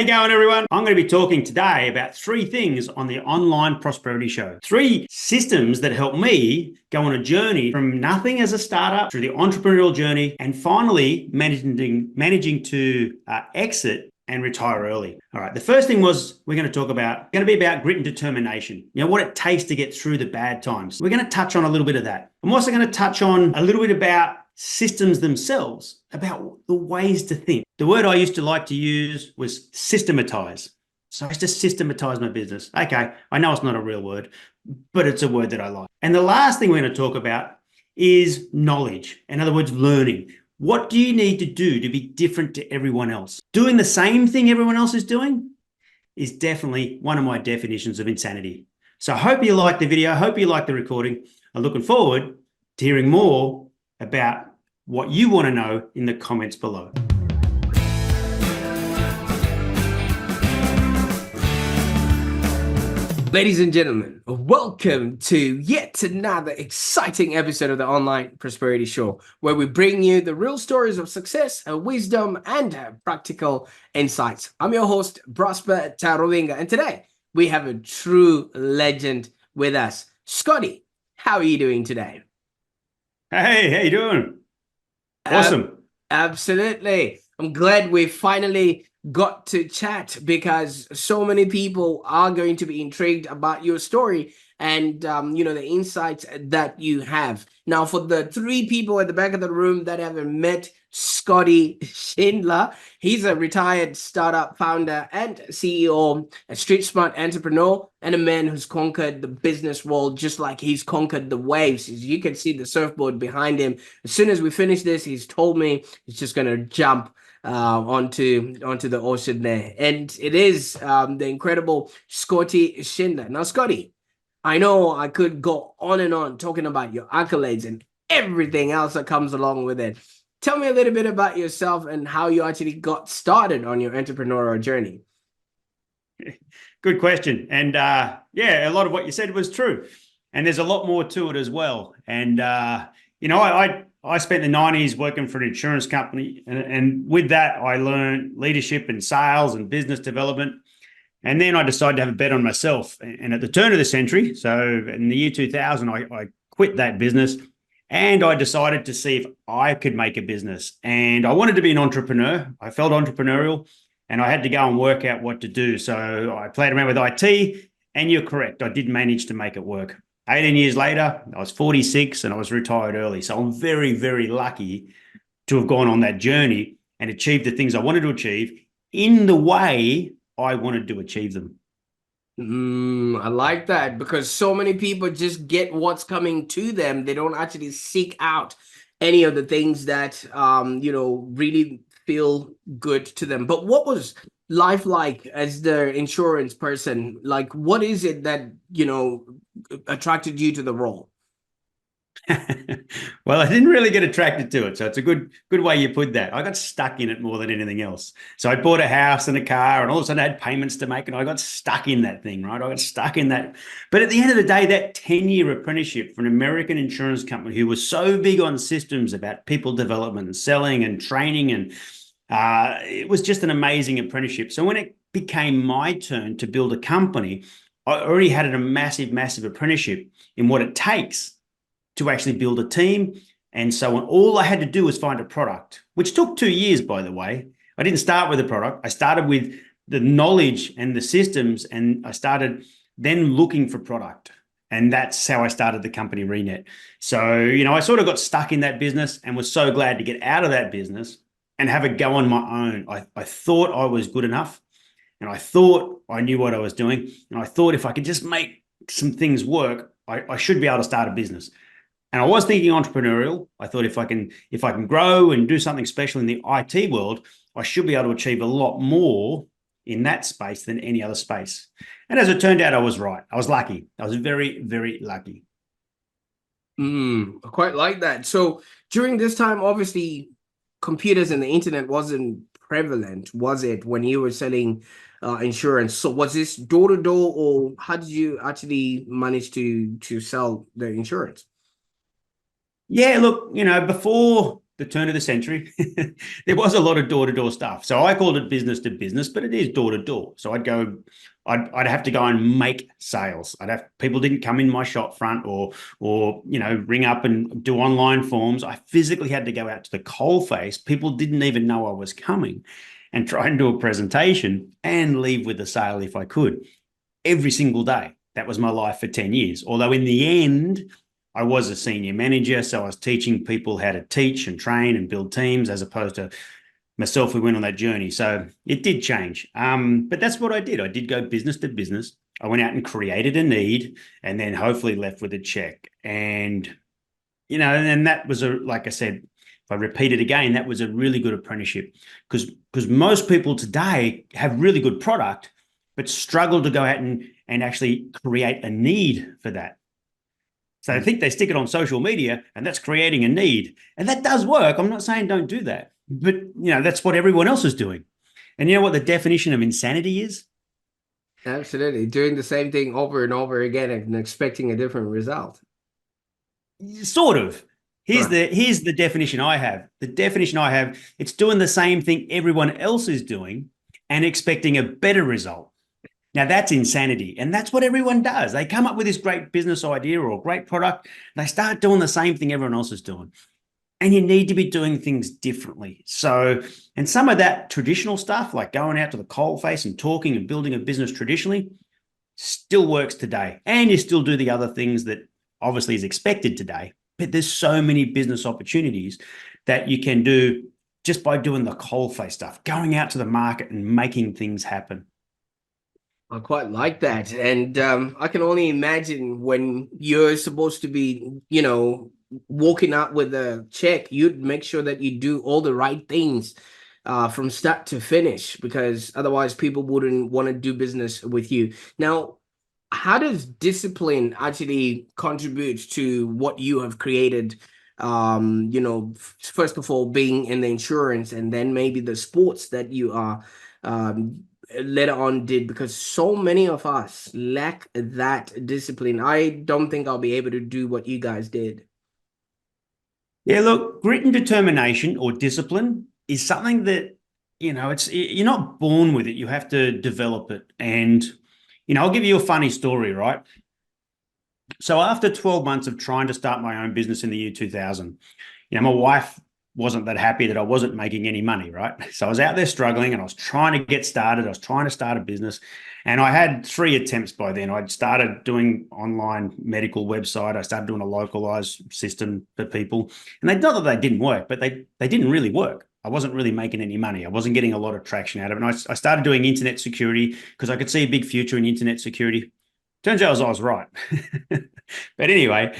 you going, everyone? I'm going to be talking today about 3 things on the Online Prosperity Show. 3 systems that help me go on a journey from nothing as a startup through the entrepreneurial journey and finally managing to exit and retire early. All right. The first thing we're going to be about grit and determination. You know, what it takes to get through the bad times. We're going to touch on a little bit of that. I'm also going to touch on a little bit about systems themselves, about the ways to think. The word I used to like to use was systematize. So I used to systematize my business. Okay, I know it's not a real word, but it's a word that I like. And the last thing we're going to talk about is knowledge. In other words, learning. What do you need to do to be different to everyone else? Doing the same thing everyone else is doing is definitely one of my definitions of insanity. So I hope you like the video. I hope you like the recording. I'm looking forward to hearing more about what you want to know in the comments below. Ladies and gentlemen, welcome to yet another exciting episode of the Online Prosperity Show, where we bring you the real stories of success, wisdom, and practical insights. I'm your host, Prosper Tarovinga, and today we have a true legend with us. Scotty, how are you doing today? Hey, how you doing? Awesome. Absolutely. I'm glad we finally got to chat because so many people are going to be intrigued about your story and the insights that you have. Now, for the 3 people at the back of the room that haven't met Scotty Schindler, he's a retired startup founder and CEO, a street smart entrepreneur, and a man who's conquered the business world just like he's conquered the waves. As you can see the surfboard behind him. As soon as we finish this, he's told me he's just going to jump onto the ocean there. And it is the incredible Scotty Schindler. Now, Scotty, I know I could go on and on talking about your accolades and everything else that comes along with it. Tell me a little bit about yourself and how you actually got started on your entrepreneurial journey. Good question. And a lot of what you said was true. And there's a lot more to it as well. And, I spent the 90s working for an insurance company. And with that, I learned leadership and sales and business development. And then I decided to have a bet on myself. And at the turn of the century, so in the year 2000, I quit that business and I decided to see if I could make a business. And I wanted to be an entrepreneur. I felt entrepreneurial and I had to go and work out what to do. So I played around with IT and you're correct. I did manage to make it work. 18 years later, I was 46 and I was retired early. So I'm very, very lucky to have gone on that journey and achieved the things I wanted to achieve in the way I wanted to achieve them. I like that because so many people just get what's coming to them. They don't actually seek out any of the things that, really feel good to them. But what was life like as the insurance person? Like, what is it that, attracted you to the role? Well, I didn't really get attracted to it. So it's a good way you put that. I got stuck in it more than anything else. So I bought a house and a car and all of a sudden I had payments to make and I got stuck in that thing, right? I got stuck in that. But at the end of the day, that 10-year apprenticeship for an American insurance company who was so big on systems about people development and selling and training, and it was just an amazing apprenticeship. So when it became my turn to build a company, I already had a massive, massive apprenticeship in what it takes to actually build a team and so on. All I had to do was find a product, which took 2 years, by the way. I didn't start with a product. I started with the knowledge and the systems, and I started then looking for product. And that's how I started the company Renet. So, I sort of got stuck in that business and was so glad to get out of that business and have a go on my own. I thought I was good enough and I thought I knew what I was doing. And I thought if I could just make some things work, I should be able to start a business. And I was thinking entrepreneurial. I thought if I can grow and do something special in the IT world, I should be able to achieve a lot more in that space than any other space. And as it turned out, I was right. I was lucky. I was very, very lucky. I quite like that. So during this time, obviously, computers and the internet wasn't prevalent, was it, when you were selling insurance? So was this door to door, or how did you actually manage to sell the insurance? Yeah, look, before the turn of the century, there was a lot of door-to-door stuff. So I called it business to business, but it is door-to-door. So I'd have to go and make sales. People didn't come in my shop front or ring up and do online forms. I physically had to go out to the coalface. People didn't even know I was coming, and try and do a presentation and leave with a sale if I could, every single day. That was my life for 10 years. Although in the end, I was a senior manager, so I was teaching people how to teach and train and build teams, as opposed to myself who went on that journey. So it did change. But that's what I did. I did go business to business. I went out and created a need, and then hopefully left with a check. And, and that was like I said, if I repeat it again, that was a really good apprenticeship, because most people today have really good product, but struggle to go out and actually create a need for that. So I think they stick it on social media, and that's creating a need. And that does work. I'm not saying don't do that. But, that's what everyone else is doing. And you know what the definition of insanity is? Absolutely. Doing the same thing over and over again and expecting a different result. Sort of. Here's the definition I have. The definition I have, it's doing the same thing everyone else is doing and expecting a better result. Now, that's insanity. And that's what everyone does. They come up with this great business idea or a great product. They start doing the same thing everyone else is doing. And you need to be doing things differently. So, and some of that traditional stuff, like going out to the coalface and talking and building a business traditionally, still works today. And you still do the other things that obviously is expected today. But there's so many business opportunities that you can do just by doing the coalface stuff, going out to the market and making things happen. I quite like that. And I can only imagine when you're supposed to be, walking out with a check, you'd make sure that you do all the right things from start to finish, because otherwise people wouldn't want to do business with you. Now, how does discipline actually contribute to what you have created? First of all, being in the insurance, and then maybe the sports that you are later on did, because so many of us lack that discipline. I don't think I'll be able to do what you guys did. Yeah, look, grit and determination or discipline is something that, you're not born with it. You have to develop it. And, I'll give you a funny story, right? So after 12 months of trying to start my own business in the year 2000, my wife wasn't that happy that I wasn't making any money, right? So I was out there struggling, and I was trying to get started. I was trying to start a business, and I had 3 attempts by then. I'd started doing online medical website. I started doing a localized system for people, and not that they didn't work, but they didn't really work. I wasn't really making any money. I wasn't getting a lot of traction out of it. And I started doing internet security because I could see a big future in internet security. Turns out I was right. But anyway,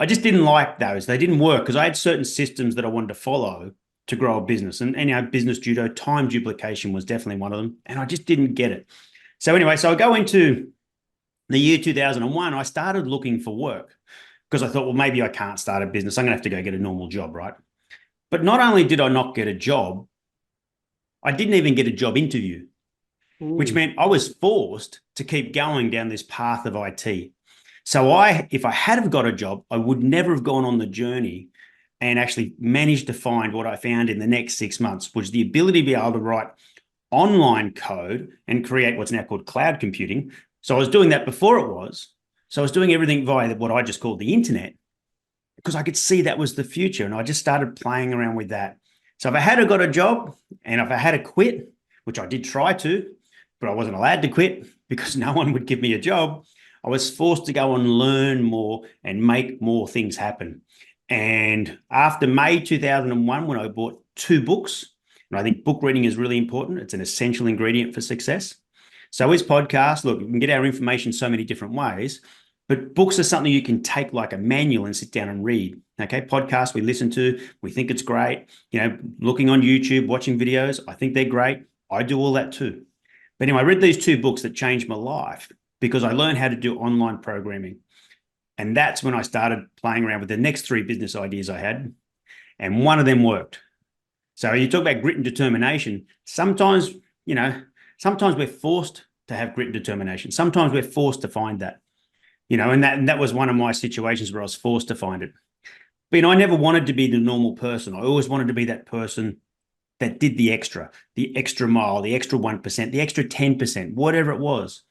I just didn't like those. They didn't work because I had certain systems that I wanted to follow to grow a business. And business judo, time duplication was definitely one of them. And I just didn't get it. So anyway, I go into the year 2001, I started looking for work because I thought, well, maybe I can't start a business. I'm going to have to go get a normal job, right? But not only did I not get a job, I didn't even get a job interview, which meant I was forced to keep going down this path of IT. So if I had have got a job, I would never have gone on the journey and actually managed to find what I found in the next 6 months, which is the ability to be able to write online code and create what's now called cloud computing. So I was doing that before it was. So I was doing everything via what I just called the internet, because I could see that was the future. And I just started playing around with that. So if I had got a job, and if I had to quit, which I did try to, but I wasn't allowed to quit because no one would give me a job, I was forced to go and learn more and make more things happen. And after May 2001, when I bought 2 books, and I think book reading is really important. It's an essential ingredient for success. So is podcast. Look, we can get our information so many different ways, but books are something you can take like a manual and sit down and read. Okay, podcasts we listen to, we think it's great. Looking on YouTube, watching videos, I think they're great. I do all that too. But anyway, I read these 2 books that changed my life because I learned how to do online programming. And that's when I started playing around with the next 3 business ideas I had. And one of them worked. So you talk about grit and determination. Sometimes we're forced to have grit and determination. Sometimes we're forced to find that, and that was one of my situations where I was forced to find it. But I never wanted to be the normal person. I always wanted to be that person that did the extra mile, the extra 1%, the extra 10%, whatever it was.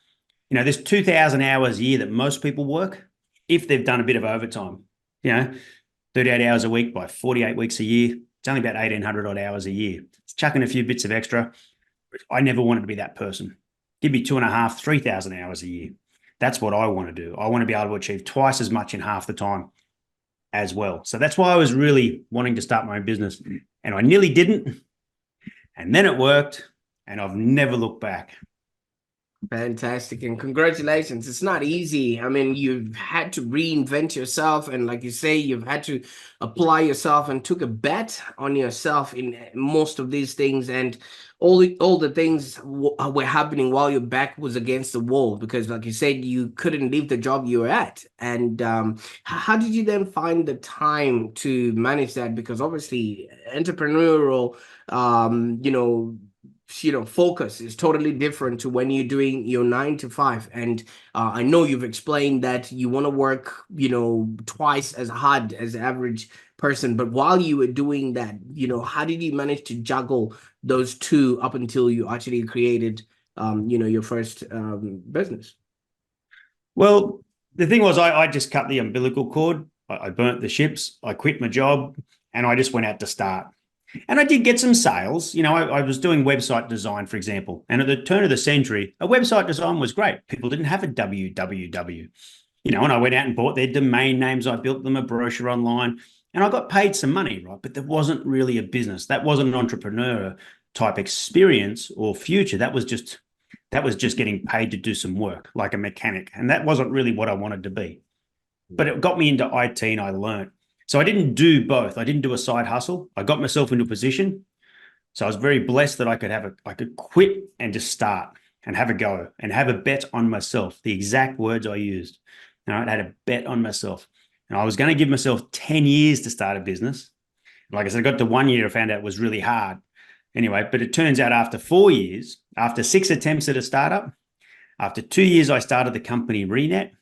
There's 2,000 hours a year that most people work if they've done a bit of overtime. 38 hours a week by 48 weeks a year. It's only about 1,800 odd hours a year. It's chucking a few bits of extra. I never wanted to be that person. Give me 2,500, 3,000 hours a year. That's what I want to do. I want to be able to achieve twice as much in half the time as well. So that's why I was really wanting to start my own business. And I nearly didn't. And then it worked. And I've never looked back. Fantastic, and congratulations. It's not easy. I mean, you've had to reinvent yourself, and like you say, you've had to apply yourself and took a bet on yourself in most of these things, and all the things were happening while your back was against the wall, because like you said, you couldn't leave the job you were at. And how did you then find the time to manage that? Because obviously entrepreneurial, focus is totally different to when you're doing your 9 to 5. And I know you've explained that you want to work, twice as hard as the average person. But while you were doing that, how did you manage to juggle those two up until you actually created, your first business? Well, the thing was, I just cut the umbilical cord. I burnt the ships. I quit my job and I just went out to start. And I did get some sales. I was doing website design, for example. And at the turn of the century, a website design was great. People didn't have a www, and I went out and bought their domain names. I built them a brochure online and I got paid some money, right? But there wasn't really a business. That wasn't an entrepreneur type experience or future. That was just getting paid to do some work like a mechanic. And that wasn't really what I wanted to be. But it got me into IT and I learned. So I didn't do both. I didn't do a side hustle. I got myself into a position. So I was very blessed that I could quit and just start and have a go and have a bet on myself. The exact words I used. I had a bet on myself. And I was going to give myself 10 years to start a business. Like I said, I got to 1 year, I found out it was really hard. Anyway, but it turns out after 4 years, after 6 attempts at a startup, after 2 years, I started the company Renet.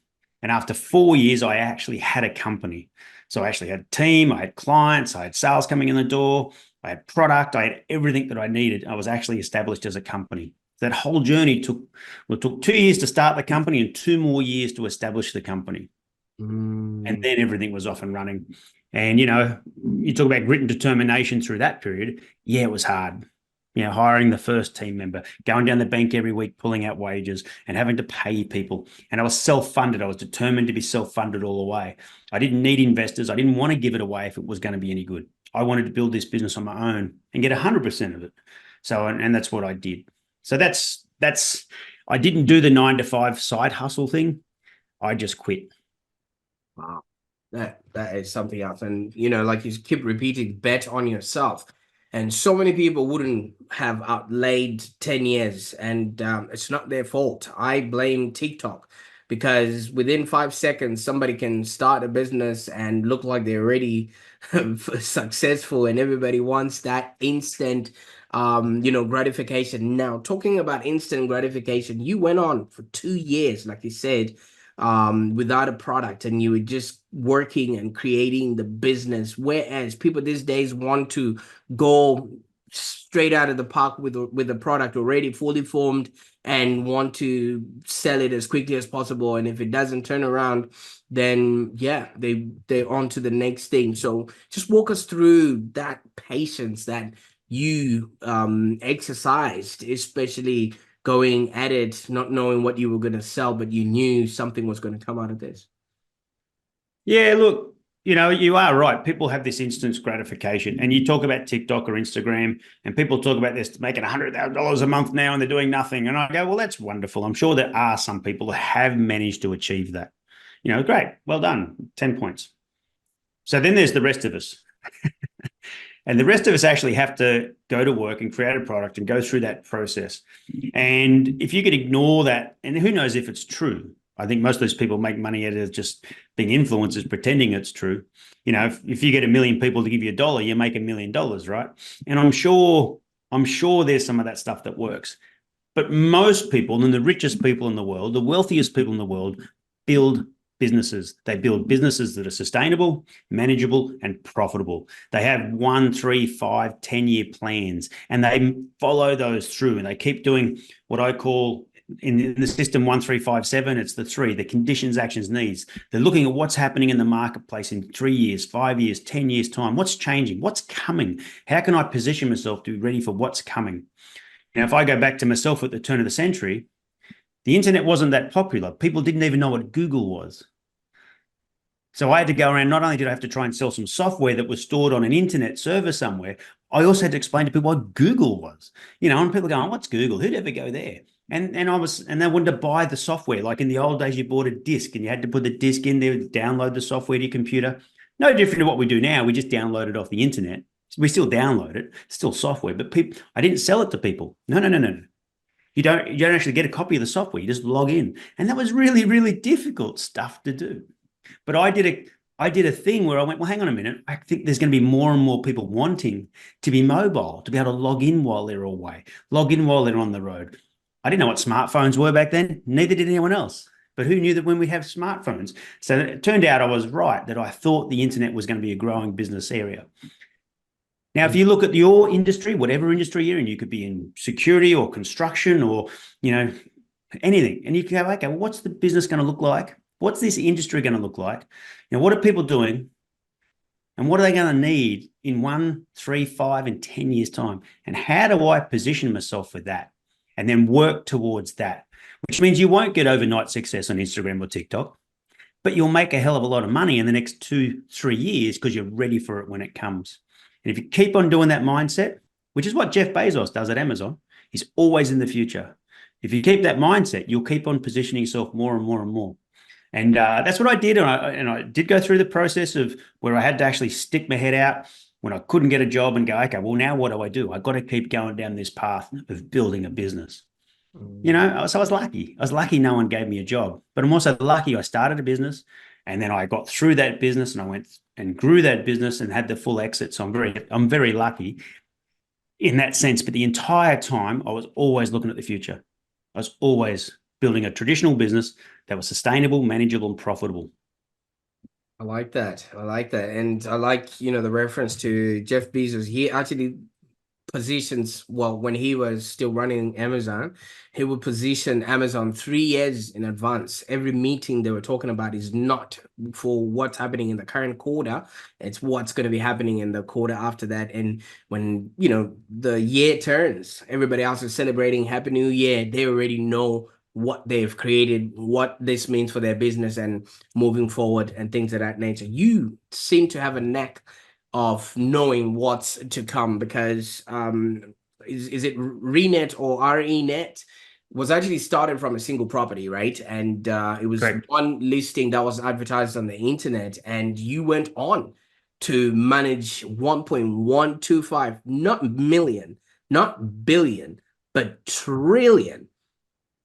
And after 4 years, I actually had a company. So I actually had a team, I had clients, I had sales coming in the door, I had product, I had everything that I needed. I was actually established as a company. That whole journey took 2 years to start the company and 2 more years to establish the company. And then everything was off and running. And, you talk about grit and determination through that period. Yeah, it was hard. Hiring the first team member, going down the bank every week, pulling out wages and having to pay people. And I was self-funded. I was determined to be self-funded all the way. I didn't need investors. I didn't want to give it away if it was going to be any good. I wanted to build this business on my own and get 100% of it. So, and that's what I did. So I didn't do the 9 to 5 side hustle thing. I just quit. Wow. That is something else. And, like you keep repeating, bet on yourself. And so many people wouldn't have outlaid 10 years, and it's not their fault. I blame TikTok, because within 5 seconds, somebody can start a business and look like they're already successful, and everybody wants that instant, gratification. Now, talking about instant gratification, you went on for 2 years, like you said, without a product, and you were just working and creating the business, whereas people these days want to go straight out of the park with a product already fully formed and want to sell it as quickly as possible, and if it doesn't turn around, then they're on to the next thing. So just walk us through that patience that you exercised, especially going at it, not knowing what you were going to sell, but you knew something was going to come out of this. Yeah, look, you are right. People have this instant gratification, and you talk about TikTok or Instagram, and people talk about this making $100,000 a month now, and they're doing nothing. And I go, well, that's wonderful. I'm sure there are some people that have managed to achieve that. Great, well done, 10 points. So then there's the rest of us. And the rest of us actually have to go to work and create a product and go through that process. And if you could ignore that, and who knows if it's true, I think most of those people make money out of just being influencers, pretending it's true. If you get 1 million people to give you $1, you make $1 million, right? And I'm sure there's some of that stuff that works. But most people, and the richest people in the world, the wealthiest people in the world, build businesses. They build businesses that are sustainable, manageable, and profitable. They have 1, 3, 5, 10-year plans, and they follow those through, and they keep doing what I call in the system 1357, it's the three: the conditions, actions, needs. They're looking at what's happening in the marketplace in 3 years, 5 years, 10 years time. What's changing? What's coming? How can I position myself to be ready for what's coming? Now, if I go back to myself at the turn of the century, the internet wasn't that popular. People didn't even know what Google was. So I had to go around, not only did I have to try and sell some software that was stored on an internet server somewhere, I also had to explain to people what Google was. And people going, what's Google? Who'd ever go there? And they wanted to buy the software. Like in the old days, you bought a disc and you had to put the disc in there, download the software to your computer. No different to what we do now. We just download it off the internet. We still download it, it's still software, but I didn't sell it to people. No. You don't actually get a copy of the software. You just log in. And that was really, really difficult stuff to do. But I did a thing where I went, well, hang on a minute. I think there's going to be more and more people wanting to be mobile, to be able to log in while they're away, log in while they're on the road. I didn't know what smartphones were back then. Neither did anyone else. But who knew that when we have smartphones? So it turned out I was right, that I thought the internet was going to be a growing business area. Now, if you look at your industry, whatever industry you're in, you could be in security or construction or, anything. And you can go, okay, well, what's the business going to look like? What's this industry going to look like? What are people doing? And what are they going to need in 1, 3, 5, and 10 years' time? And how do I position myself for that? And then work towards that, which means you won't get overnight success on Instagram or TikTok, but you'll make a hell of a lot of money in the next 2, 3 years because you're ready for it when it comes. And if you keep on doing that mindset, which is what Jeff Bezos does at Amazon, he's always in the future. If you keep that mindset, you'll keep on positioning yourself more and more and more. And that's what I did. And I did go through the process of where I had to actually stick my head out when I couldn't get a job and go, okay, well, now what do? I've got to keep going down this path of building a business. So I was lucky. I was lucky no one gave me a job, but I'm also lucky I started a business and then I got through that business and I went and grew that business and had the full exit. So I'm very lucky in that sense. But the entire time I was always looking at the future. I was always building a traditional business that was sustainable, manageable, and profitable. I like that. And I like, the reference to Jeff Bezos. He actually positions, well, when he was still running Amazon, he would position Amazon 3 years in advance. Every meeting they were talking about is not for what's happening in the current quarter. It's what's going to be happening in the quarter after that. And when, the year turns, everybody else is celebrating Happy New Year. They already know what they've created, what this means for their business and moving forward and things of that nature. You seem to have a knack of knowing what's to come because is it ReNet or ReNet was actually started from a single property, right? And it was Correct. one listing that was advertised on the internet, and you went on to manage 1.125, not million, not billion, but trillion,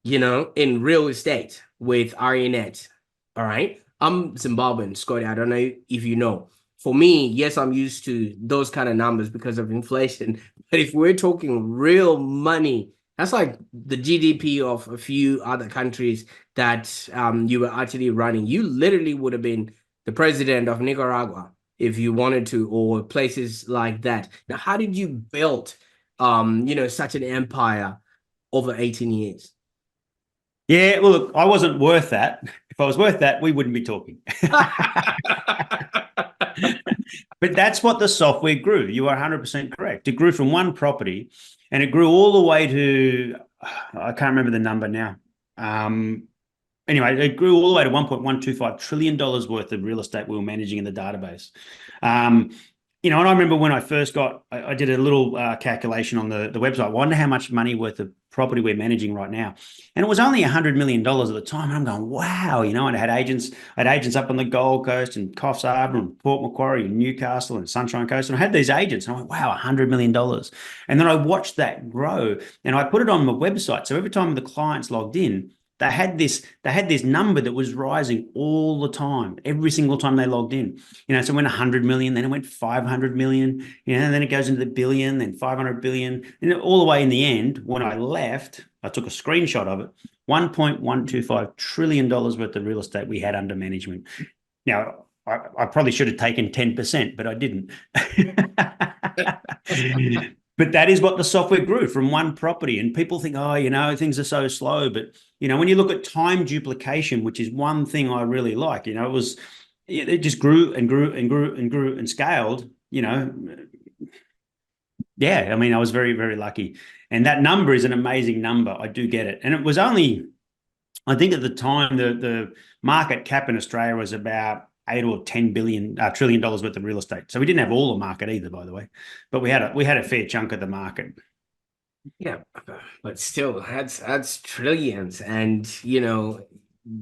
in real estate with ReNet. All right. I'm Zimbabwean, Scotty. I don't know if you know. For me, yes, I'm used to those kind of numbers because of inflation. But if we're talking real money, that's like the GDP of a few other countries that you were actually running. You literally would have been the president of Nicaragua if you wanted to, or places like that. Now, how did you build, such an empire over 18 years? Yeah, well, look, I wasn't worth that. If I was worth that, we wouldn't be talking. But that's what the software grew. You are 100% correct. It grew from one property and it grew all the way to, I can't remember the number now. Anyway, it grew all the way to $1.125 trillion worth of real estate we were managing in the database. And I remember when I first I did a little calculation on the website. I wonder how much money worth of property we're managing right now. And it was only $100 million at the time. And I'm going, wow, and I had agents up on the Gold Coast and Coffs Harbour and Port Macquarie and Newcastle and Sunshine Coast. And I had these agents. And I went, wow, $100 million. And then I watched that grow and I put it on my website. So every time the clients logged in, they had this number that was rising all the time, every single time they logged in. So it went 100 million, then it went 500 million, and then it goes into the billion, then 500 billion, and all the way in the end, when I left, I took a screenshot of it. $1.125 trillion worth of real estate we had under management. Now, I probably should have taken 10%, but I didn't. But that is what the software grew from, one property. And people think, oh, you know, things are so slow. But, you know, when you look at time duplication, which is one thing I really like, you know, it just grew and grew and grew and grew and scaled, you know. Yeah, I mean, I was very, very lucky. And that number is an amazing number. I do get it. And it was only, I think at the time, the market cap in Australia was about 8 or 10 trillion dollars worth of real estate. So we didn't have all the market either, by the way, but we had a fair chunk of the market. Yeah, but still, that's trillions, and you know,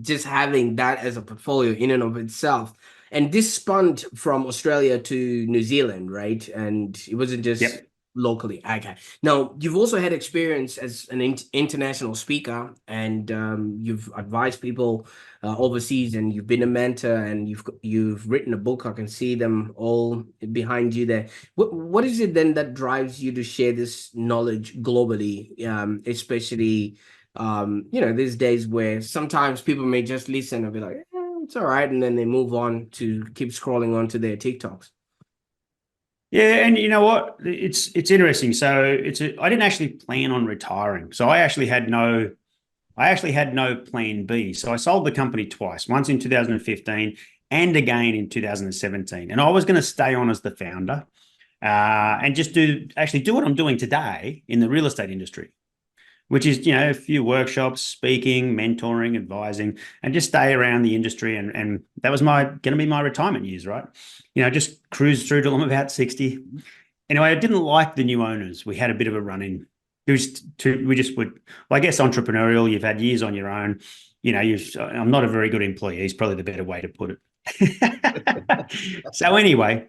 just having that as a portfolio in and of itself. And this spun from Australia to New Zealand, right? And it wasn't just Yep. locally. Okay. Now, you've also had experience as an international speaker, and you've advised people overseas, and you've been a mentor, and you've written a book. I can see them all behind you there. What is it then that drives you to share this knowledge globally, especially you know, these days where sometimes people may just listen and be like, it's all right, and then they move on to keep scrolling onto their TikToks. Yeah, and you know what? It's interesting. So I didn't actually plan on retiring. So I actually had no plan B. So I sold the company twice, once in 2015 and again in 2017. And I was going to stay on as the founder and just do what I'm doing today in the real estate industry, which is, you know, a few workshops, speaking, mentoring, advising, and just stay around the industry. And that was going to be my retirement years, right? You know, just cruise through till I'm about 60. Anyway, I didn't like the new owners. We had a bit of a run-in. We just would, well, I guess entrepreneurial, you've had years on your own. You know, I'm not a very good employee, is probably the better way to put it. So anyway,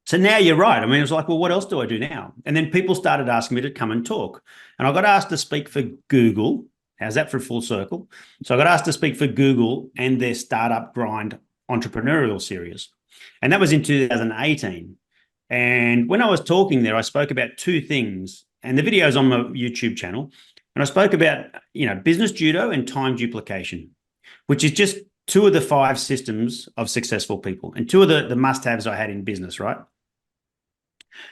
so now you're right. I mean, it was like, well, what else do I do now? And then people started asking me to come and talk. And I got asked to speak for Google. How's that for a full circle? So I got asked to speak for Google and their Startup Grind Entrepreneurial series. And that was in 2018. And when I was talking there, I spoke about two things. And the video's on my YouTube channel. And I spoke about, you know, business judo and time duplication, which is just two of the 5 systems of successful people and two of the must-haves I had in business, right?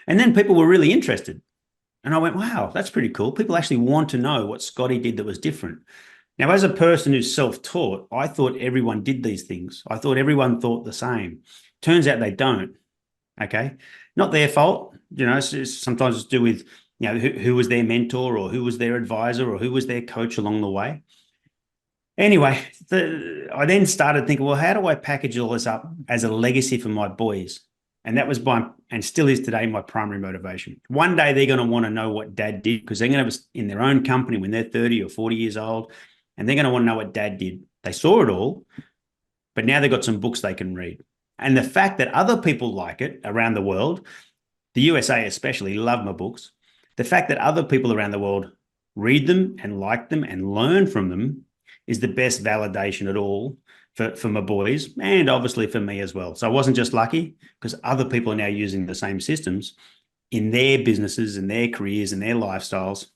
And then people were really interested. And I went, wow, that's pretty cool. People actually want to know what Scotty did that was different. Now, as a person who's self-taught, I thought everyone did these things. I thought everyone thought the same. Turns out they don't. Okay. Not their fault. You know, sometimes it's to do with, you know, who was their mentor or who was their advisor or who was their coach along the way. Anyway, I then started thinking, well, how do I package all this up as a legacy for my boys? And that was and still is today, my primary motivation. One day they're going to want to know what dad did because they're going to have in their own company when they're 30 or 40 years old, and they're going to want to know what dad did. They saw it all, but now they've got some books they can read. And the fact that other people like it around the world, the USA especially, love my books. The fact that other people around the world read them and like them and learn from them is the best validation at all for my boys and obviously for me as well. So I wasn't just lucky because other people are now using the same systems in their businesses and their careers and their lifestyles.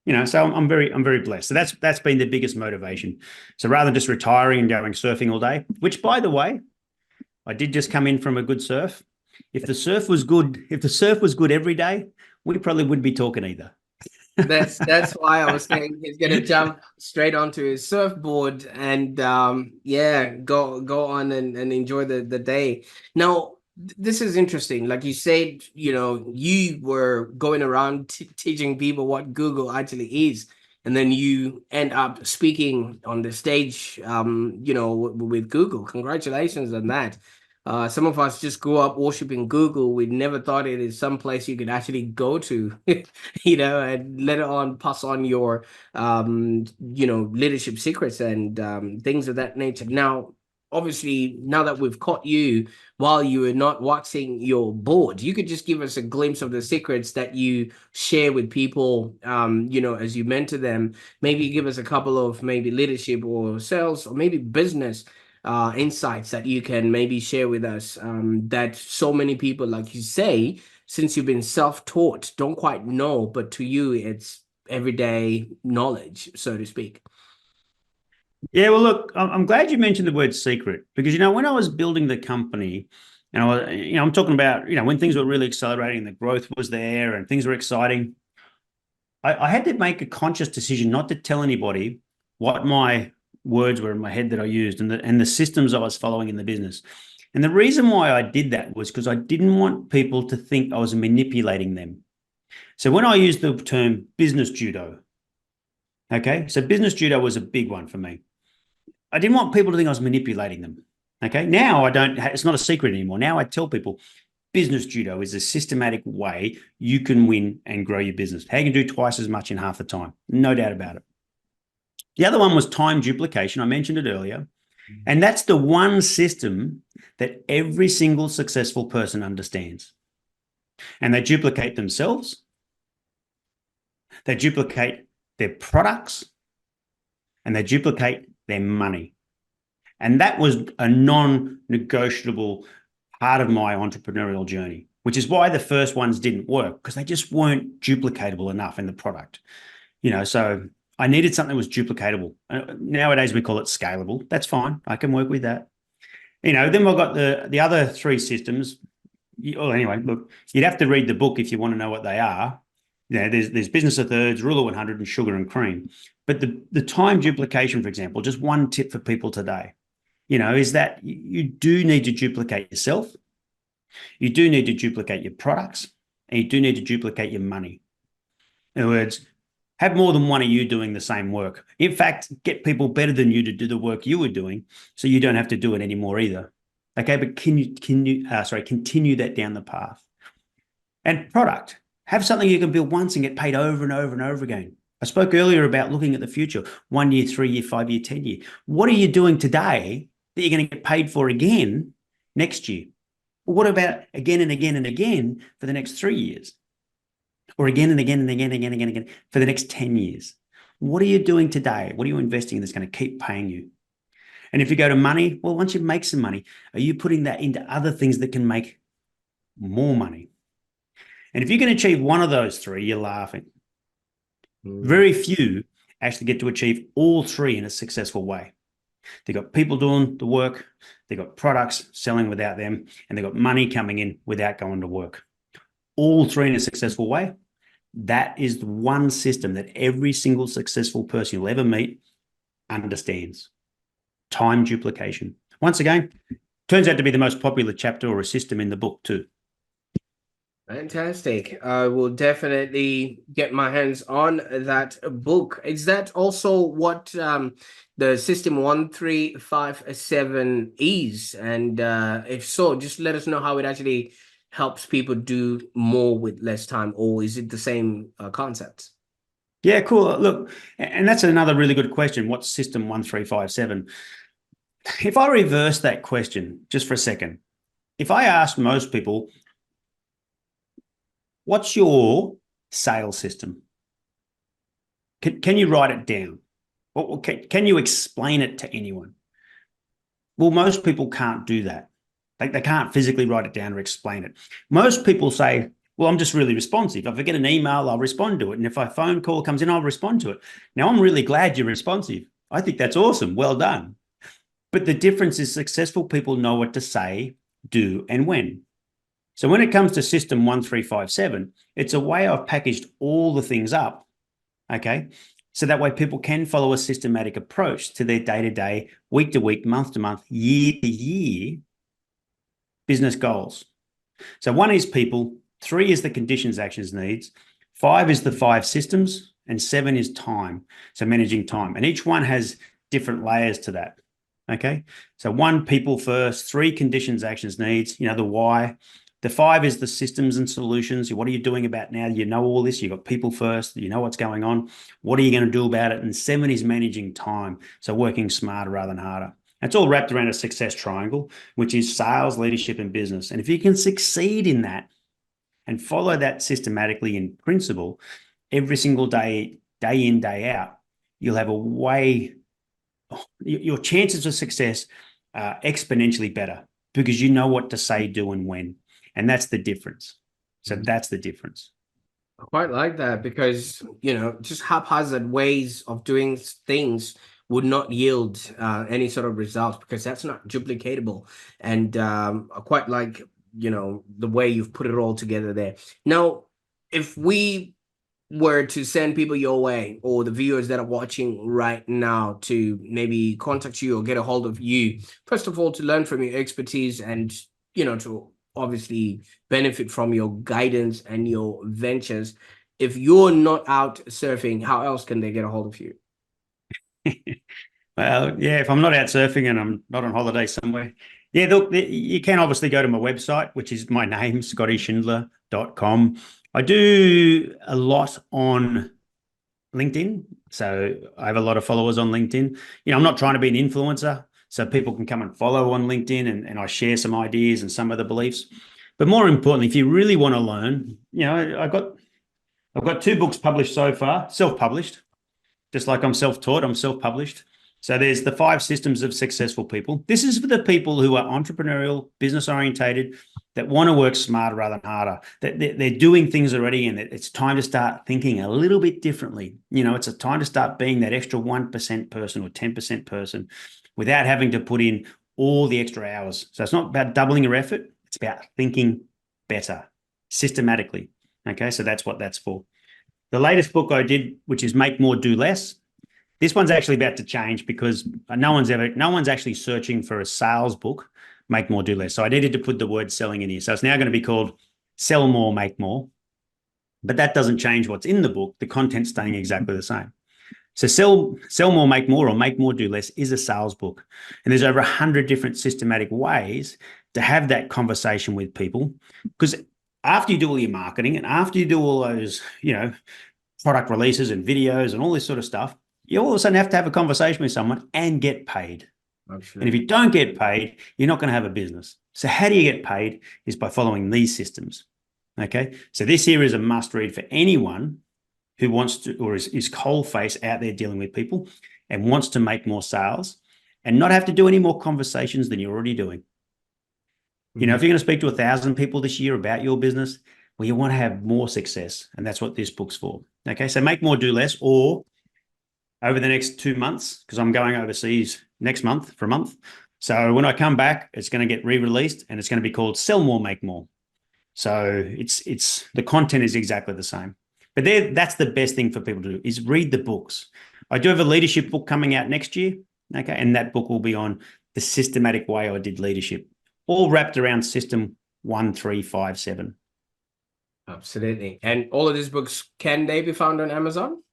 You know, so I'm very blessed. So that's been the biggest motivation. So rather than just retiring and going surfing all day, which by the way, I did just come in from a good surf. If the surf was good every day, we probably wouldn't be talking either. That's why I was saying he's gonna jump straight onto his surfboard and yeah, go on and enjoy the day. Now, this is interesting. Like you said, you know, you were going around teaching people what Google actually is, and then you end up speaking on the stage, you know, with Google. Congratulations on that. Some of us just grew up worshiping Google. We never thought it is some place you could actually go to, you know, and let it on pass on your, you know, leadership secrets and things of that nature. Now, obviously, now that we've caught you while you were not waxing your board, you could just give us a glimpse of the secrets that you share with people, you know, as you mentor them. Maybe give us a couple of maybe leadership or sales or maybe business insights that you can maybe share with us, that so many people, like you say, since you've been self-taught, don't quite know, but to you everyday knowledge, so to speak. Yeah, well, look, I'm glad you mentioned the word secret because, when I was building the company and I'm talking about, when things were really accelerating, the growth was there and things were exciting, I had to make a conscious decision not to tell anybody what my words were in my head that I used and the systems I was following in the business. And the reason why I did that was because I didn't want people to think I was manipulating them. So when I used the term business judo, okay, so business judo was a big one for me. I didn't want people to think I was manipulating them. Okay. Now I don't, it's not a secret anymore. Now I tell people business judo is a systematic way you can win and grow your business. How you can do twice as much in half the time. No doubt about it. The other one was time duplication. I mentioned it earlier. And that's the one system that every single successful person understands. And they duplicate themselves, they duplicate their products, and they duplicate their money. And that was a non-negotiable part of my entrepreneurial journey, which is why the first ones didn't work because they just weren't duplicatable enough in the product. So I needed something that was duplicatable. Nowadays we call it scalable. That's fine. I can work with that. Then we've got the other three systems. Well, anyway, look, you'd have to read the book if you want to know what they are. There's business of thirds, rule of 100, and sugar and cream. But the time duplication, for example, just one tip for people today, is that you do need to duplicate yourself. You do need to duplicate your products, and you do need to duplicate your money. In other words, have more than one of you doing the same work. In fact, get people better than you to do the work you were doing so you don't have to do it anymore either. Okay, but continue that down the path. And product, have something you can build once and get paid over and over and over again. I spoke earlier about looking at the future, 1 year, 3 year, 5 year, 10 year. What are you doing today that you're going to get paid for again next year? Well, what about again and again and again for the next 3 years? Or again and again and again and again and again for the next 10 years? What are you doing today? What are you investing in that's going to keep paying you? And if you go to money, well, once you make some money, are you putting that into other things that can make more money? And if you can achieve one of those three, you're laughing. Very few actually get to achieve all three in a successful way. They've got people doing the work, they've got products selling without them, and they've got money coming in without going to work. All three in a successful way. That is the one system that every single successful person you'll ever meet understands. Time duplication. Once again, turns out to be the most popular chapter or a system in the book too. Fantastic. I will definitely get my hands on that book. Is that also what the system 1357 is? And if so, just let us know how it actually helps people do more with less time, or is it the same concept? Yeah, cool. Look, and that's another really good question. What's system 1357? If I reverse that question just for a second, if I ask most people, what's your sales system? Can you write it down? Can you explain it to anyone? Well, most people can't do that. They can't physically write it down or explain it. Most people say, well, I'm just really responsive. If I get an email, I'll respond to it. And if a phone call comes in, I'll respond to it. Now, I'm really glad you're responsive. I think that's awesome. Well done. But the difference is successful people know what to say, do, and when. So when it comes to system 1357, it's a way I've packaged all the things up, okay? So that way people can follow a systematic approach to their day-to-day, week-to-week, month-to-month, year-to-year business goals. So 1 is people, 3 is the conditions, actions, needs, 5 is the 5 systems, and 7 is time, so managing time. And each one has different layers to that, okay? So 1, people first, 3, conditions, actions, needs, the why. The 5 is the systems and solutions. What are you doing about now? You know all this. You've got people first. You know what's going on. What are you going to do about it? And 7 is managing time. So working smarter rather than harder. It's all wrapped around a success triangle, which is sales, leadership, and business. And if you can succeed in that and follow that systematically in principle, every single day, day in, day out, you'll have your chances of success are exponentially better because you know what to say, do, and when. And that's the difference. So that's the difference. I quite like that because, just haphazard ways of doing things would not yield any sort of results because that's not duplicatable. And I quite like, the way you've put it all together there. Now, if we were to send people your way or the viewers that are watching right now to maybe contact you or get a hold of you, first of all, to learn from your expertise and, to obviously benefit from your guidance and your ventures. If you're not out surfing, how else can they get a hold of you? Well, yeah, if I'm not out surfing and I'm not on holiday somewhere, yeah, look, you can obviously go to my website, which is my name, scottyschindler.com. I do a lot on LinkedIn. So I have a lot of followers on LinkedIn. I'm not trying to be an influencer, so people can come and follow on LinkedIn and I share some ideas and some of the beliefs. But more importantly, if you really want to learn, I've got two books published so far, self-published. Just like I'm self-taught, I'm self-published. So there's the 5 systems of successful people. This is for the people who are entrepreneurial, business orientated, that want to work smarter rather than harder. That they're doing things already, and it's time to start thinking a little bit differently. It's a time to start being that extra 1% person or 10% person without having to put in all the extra hours. So it's not about doubling your effort. It's about thinking better, systematically. Okay, so that's what that's for. The latest book I did, which is Make More, Do Less. This one's actually about to change because no one's actually searching for a sales book, Make More, Do Less. So I needed to put the word selling in here. So it's now going to be called Sell More, Make More. But that doesn't change what's in the book. The content's staying exactly the same. So sell more, make more, or make more, do less is a sales book. And there's over 100 different systematic ways to have that conversation with people. Because after you do all your marketing and after you do all those, product releases and videos and all this sort of stuff, you all of a sudden have to have a conversation with someone and get paid. Absolutely. And if you don't get paid, you're not going to have a business. So how do you get paid is by following these systems. Okay. So this here is a must read for anyone who wants to, or is cold face out there dealing with people and wants to make more sales and not have to do any more conversations than you're already doing. If you're going to speak to 1,000 people this year about your business, well, you want to have more success. And that's what this book's for. Okay. So make more, do less, or over the next 2 months, because I'm going overseas next month for a month. So when I come back, it's going to get re-released and it's going to be called Sell More, Make More. So it's the content is exactly the same. But that's the best thing for people to do is read the books. I do have a leadership book coming out next year. Okay. And that book will be on the systematic way I did leadership, all wrapped around system 1, 3, 5, 7. Absolutely. And all of these books, can they be found on Amazon?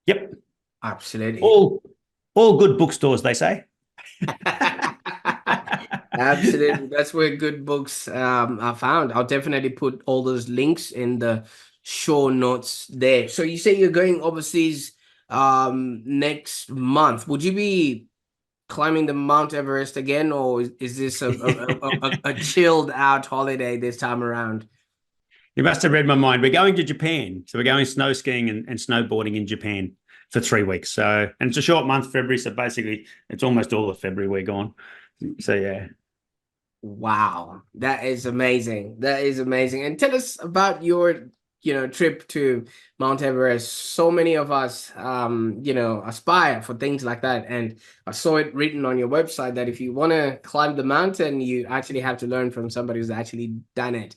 Yep. Absolutely. All good bookstores, they say. Absolutely. That's where good books are found. I'll definitely put all those links in the show notes there. So you say you're going overseas next month. Would you be climbing the Mount Everest again, or is this a chilled out holiday this time around? You must have read my mind. We're going to Japan. So we're going snow skiing and snowboarding in Japan for 3 weeks. So, and it's a short month, February. So basically it's almost all of February we're gone. So yeah. Wow, that is amazing. That is amazing. And tell us about your, trip to Mount Everest. So many of us, aspire for things like that. And I saw it written on your website that if you want to climb the mountain, you actually have to learn from somebody who's actually done it.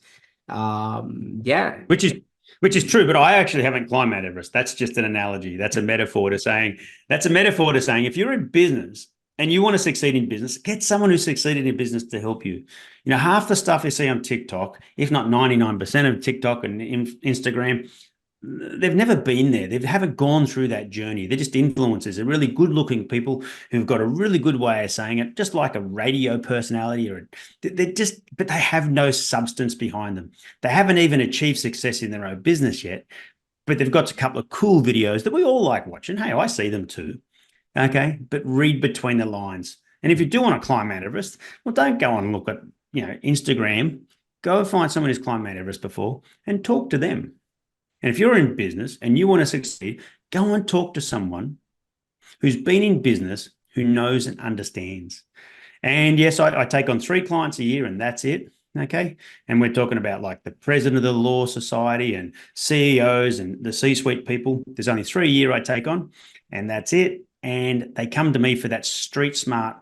Yeah. Which is true, but I actually haven't climbed Mount Everest. That's just an analogy. That's a metaphor to saying if you're in business and you want to succeed in business, get someone who succeeded in business to help you. Half the stuff you see on TikTok, if not 99% of TikTok and Instagram, they've never been there. They haven't gone through that journey. They're just influencers. They're really good looking people who've got a really good way of saying it, just like a radio personality, but they have no substance behind them. They haven't even achieved success in their own business yet, but they've got a couple of cool videos that we all like watching. Hey, I see them too. Okay. But read between the lines. And if you do want to climb Mount Everest, well, don't go and look at, Instagram. Go and find someone who's climbed Mount Everest before and talk to them. And if you're in business and you want to succeed, go and talk to someone who's been in business, who knows and understands. And yes, I take on 3 clients a year and that's it. Okay. And we're talking about like the president of the Law Society and CEOs and the C-suite people. There's only 3 a year I take on, and that's it. And they come to me for that street smart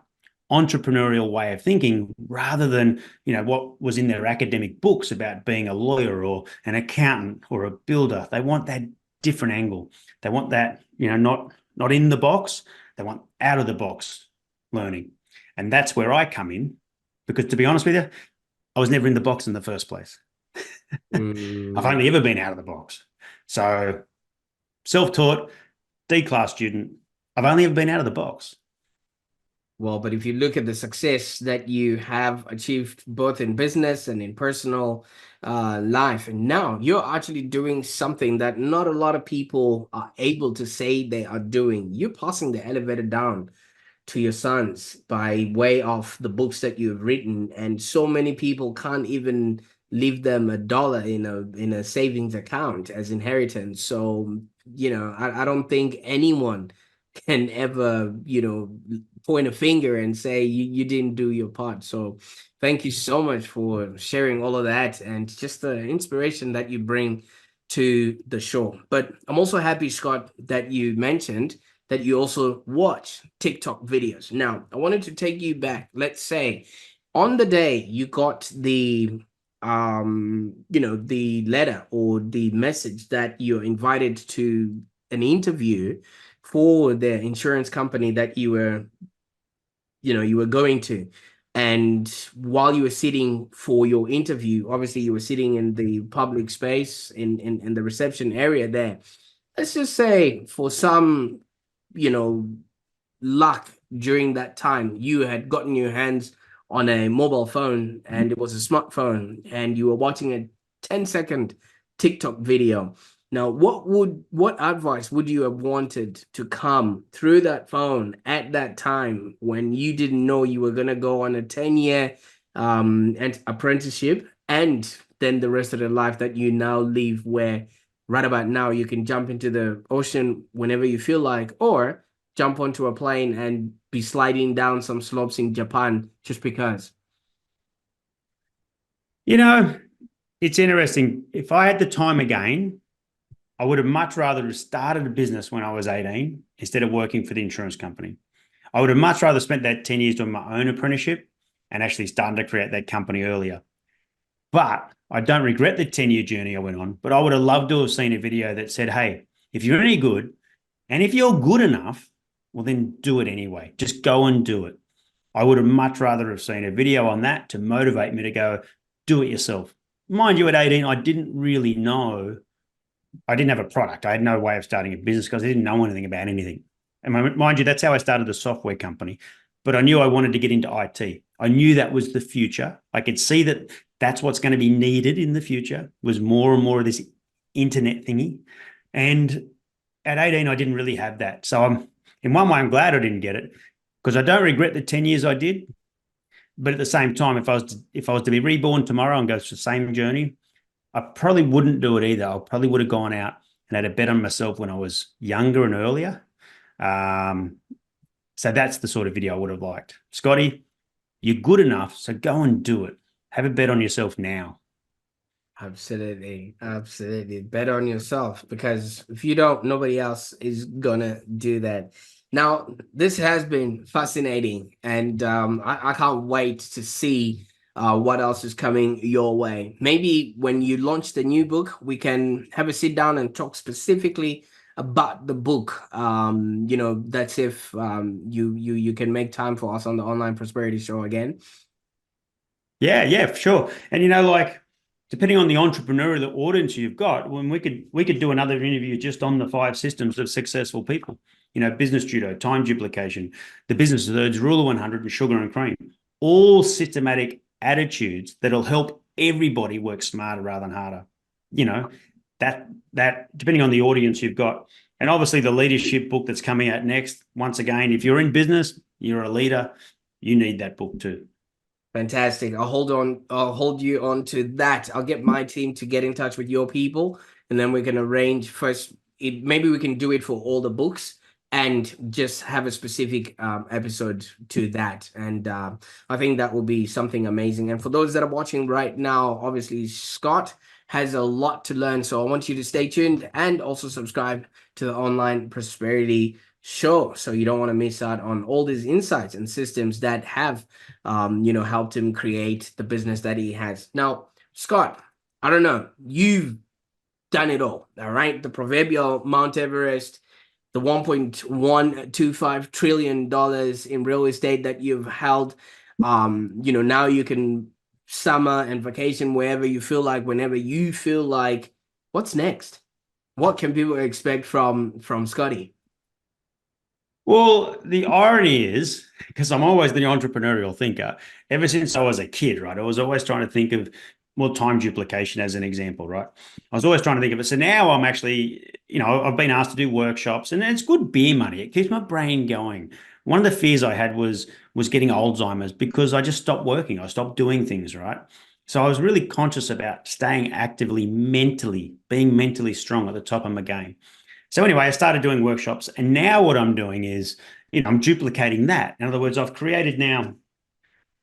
entrepreneurial way of thinking rather than, what was in their academic books about being a lawyer or an accountant or a builder. They want that different angle. They want that, not in the box. They want out of the box learning. And that's where I come in, because to be honest with you, I was never in the box in the first place. I've only ever been out of the box. So self-taught, D-class student, I've only ever been out of the box. Well, but if you look at the success that you have achieved both in business and in personal life, and now you're actually doing something that not a lot of people are able to say they are doing. You're passing the elevator down to your sons by way of the books that you've written, and so many people can't even leave them $1 in a savings account as inheritance. So I don't think anyone can ever point a finger and say you didn't do your part. So thank you so much for sharing all of that and just the inspiration that you bring to the show. But I'm also happy, Scott, that you mentioned that you also watch TikTok videos. Now, I wanted to take you back. Let's say on the day you got the the letter or the message that you're invited to an interview for the insurance company that you were going to. And while you were sitting for your interview, obviously you were sitting in the public space in the reception area there. Let's just say for some luck during that time, you had gotten your hands on a mobile phone and it was a smartphone and you were watching a 10-second TikTok video. Now, what advice would you have wanted to come through that phone at that time when you didn't know you were going to go on a 10-year and apprenticeship and then the rest of the life that you now live, where right about now you can jump into the ocean whenever you feel like, or jump onto a plane and be sliding down some slopes in Japan just because? It's interesting. If I had the time again, I would have much rather have started a business when I was 18 instead of working for the insurance company. I would have much rather spent that 10 years doing my own apprenticeship and actually starting to create that company earlier. But I don't regret the 10-year journey I went on, but I would have loved to have seen a video that said, hey, if you're any good and if you're good enough, well, then do it anyway. Just go and do it. I would have much rather have seen a video on that to motivate me to go do it yourself. Mind you, at 18, I didn't really know. I didn't have a product. I had no way of starting a business because I didn't know anything about anything. And mind you, that's how I started the software company. But I knew I wanted to get into IT. I knew that was the future. I could see that that's what's going to be needed in the future, was more and more of this internet thingy. And at 18, I didn't really have that. So in one way, I'm glad I didn't get it, because I don't regret the 10 years I did. But at the same time, if I was to be reborn tomorrow and go through the same journey, I probably wouldn't do it either. I probably would have gone out and had a bet on myself when I was younger and earlier. So that's the sort of video I would have liked. Scotty, you're good enough, so go and do it. Have a bet on yourself now. Absolutely. Absolutely. Bet on yourself, because if you don't, nobody else is gonna do that. Now, this has been fascinating, and I can't wait to see what else is coming your way. Maybe when you launch the new book, we can have a sit down and talk specifically about the book. That's if you can make time for us on the Online Prosperity Show again. Yeah, for sure. And depending on the entrepreneur, the audience you've got, when we could do another interview just on the 5 systems of successful people. Business judo, time duplication, the business of thirds, rule of 100, and sugar and cream. All systematic attitudes that'll help everybody work smarter rather than harder. That depending on the audience you've got. And obviously the leadership book that's coming out next. Once again, if you're in business, you're a leader, you need that book too. Fantastic. I'll hold you on to that. I'll get my team to get in touch with your people, and then we can arrange first. Maybe we can do it for all the books, and just have a specific episode to that. And I think that will be something amazing. And for those that are watching right now, obviously Scott has a lot to learn. So I want you to stay tuned and also subscribe to the Online Prosperity Show, so you don't want to miss out on all these insights and systems that have helped him create the business that he has. Now, Scott, I don't know, you've done it all right? The proverbial Mount Everest, the $1.125 trillion in real estate that you've held. Now you can summer and vacation wherever you feel like, whenever you feel like. What's next? What can people expect from Scotty? Well, the irony is, because I'm always the entrepreneurial thinker, ever since I was a kid, right? I was always trying to think of, well, time duplication as an example, right? I was always trying to think of it. So now I'm actually, I've been asked to do workshops, and it's good beer money. It keeps my brain going. One of the fears I had was getting Alzheimer's because I just stopped working. I stopped doing things, right? So I was really conscious about staying actively mentally, being mentally strong at the top of my game. So anyway, I started doing workshops, and now what I'm doing is, I'm duplicating that. In other words, I've created now.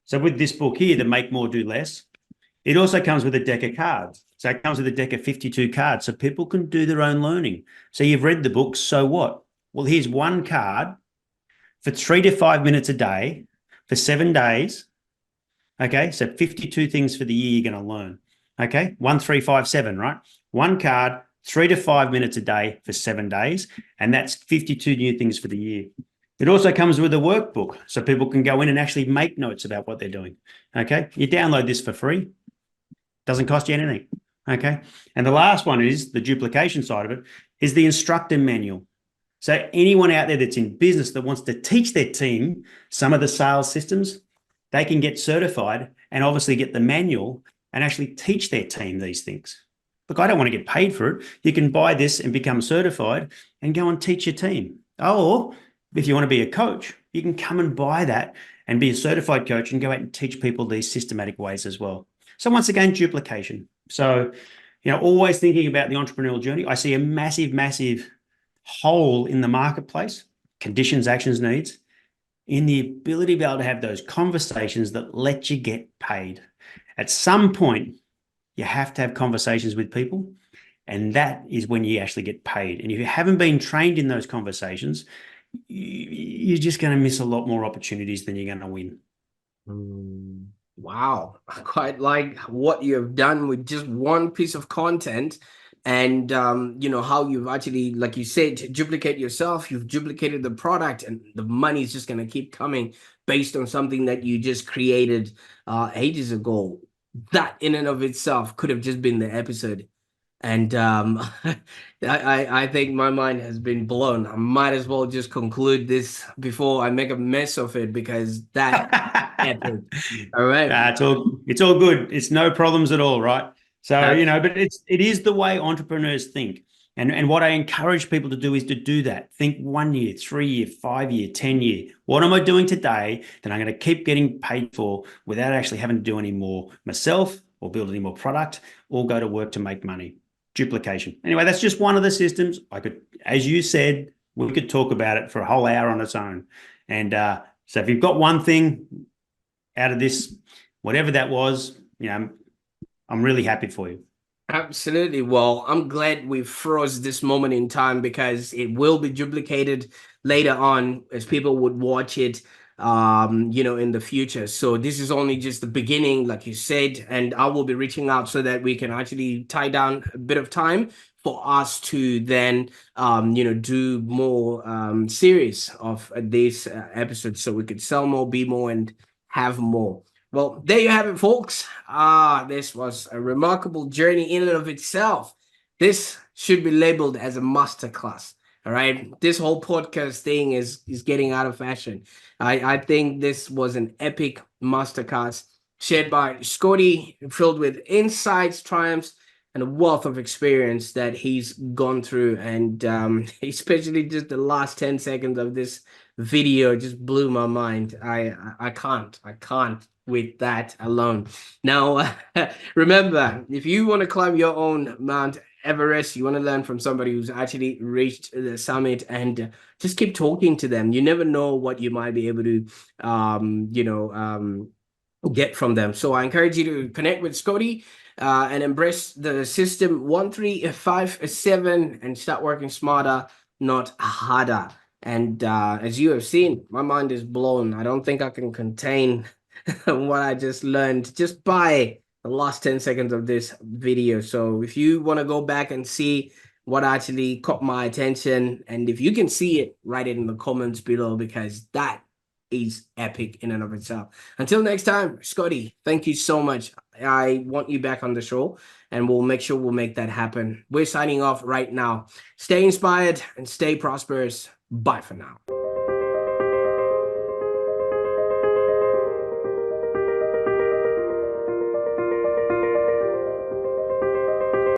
So with this book here, the Make More, Do Less, it also comes with a deck of cards. So it comes with a deck of 52 cards, so people can do their own learning. So you've read the book, so what? Well, here's one card for 3 to 5 minutes a day for 7 days. Okay, so 52 things for the year you're going to learn. Okay, 1357, right? One card, 3 to 5 minutes a day for 7 days, and that's 52 new things for the year. It also comes with a workbook, so people can go in and actually make notes about what they're doing. Okay, you download this for free, doesn't cost you anything. Okay, and the last one is the duplication side of it, is the instructor manual. So anyone out there that's in business that wants to teach their team some of the sales systems, they can get certified and obviously get the manual and actually teach their team these things. Look, I don't want to get paid for it. You can buy this and become certified and go and teach your team. Or if you want to be a coach, you can come and buy that and be a certified coach and go out and teach people these systematic ways as well. So once again, duplication. So, always thinking about the entrepreneurial journey, I see a massive, massive hole in the marketplace, conditions, actions, needs, in the ability to be able to have those conversations that let you get paid. At some point, you have to have conversations with people, and that is when you actually get paid. And if you haven't been trained in those conversations, you're just going to miss a lot more opportunities than you're going to win. Wow, I quite like what you have done with just one piece of content. And how you've actually, like you said, duplicate yourself. You've duplicated the product, and the money is just going to keep coming based on something that you just created ages ago. That in and of itself could have just been the episode. And I think my mind has been blown. I might as well just conclude this before I make a mess of it, because that epic. All right. It's all good. It's no problems at all, right? So, but it is the way entrepreneurs think. And what I encourage people to do is to do that. Think 1 year, 3 year, 5 year, 10 year. What am I doing today that I'm going to keep getting paid for without actually having to do any more myself or build any more product or go to work to make money? Duplication. Anyway, that's just one of the systems. I could, as you said, we could talk about it for a whole hour on its own. And so if you've got one thing out of this, whatever that was, I'm really happy for you. Absolutely. Well, I'm glad we froze this moment in time, because it will be duplicated later on as people would watch it, in the future. So this is only just the beginning, like you said, and I will be reaching out so that we can actually tie down a bit of time for us to then, do more series of these episodes, so we could sell more, be more, and have more. Well, there you have it, folks. This was a remarkable journey in and of itself. This should be labeled as a masterclass. All right. This whole podcast thing is getting out of fashion. I think this was an epic masterclass shared by Scotty, filled with insights, triumphs, and a wealth of experience that he's gone through. And especially just the last 10 seconds of this video just blew my mind. I can't with that alone. Now, remember, if you want to climb your own Mount Everest, you want to learn from somebody who's actually reached the summit, and just keep talking to them. You never know what you might be able to, get from them. So I encourage you to connect with Scotty and embrace the system 1357 and start working smarter, not harder. And as you have seen, my mind is blown. I don't think I can contain what I just learned just by the last 10 seconds of this video. So if you want to go back and see what actually caught my attention, and if you can see it, write it in the comments below, because that is epic in and of itself. Until next time, Scotty, thank you so much. I want you back on the show, and we'll make sure we'll make that happen. We're signing off right now. Stay inspired and stay prosperous. Bye for now.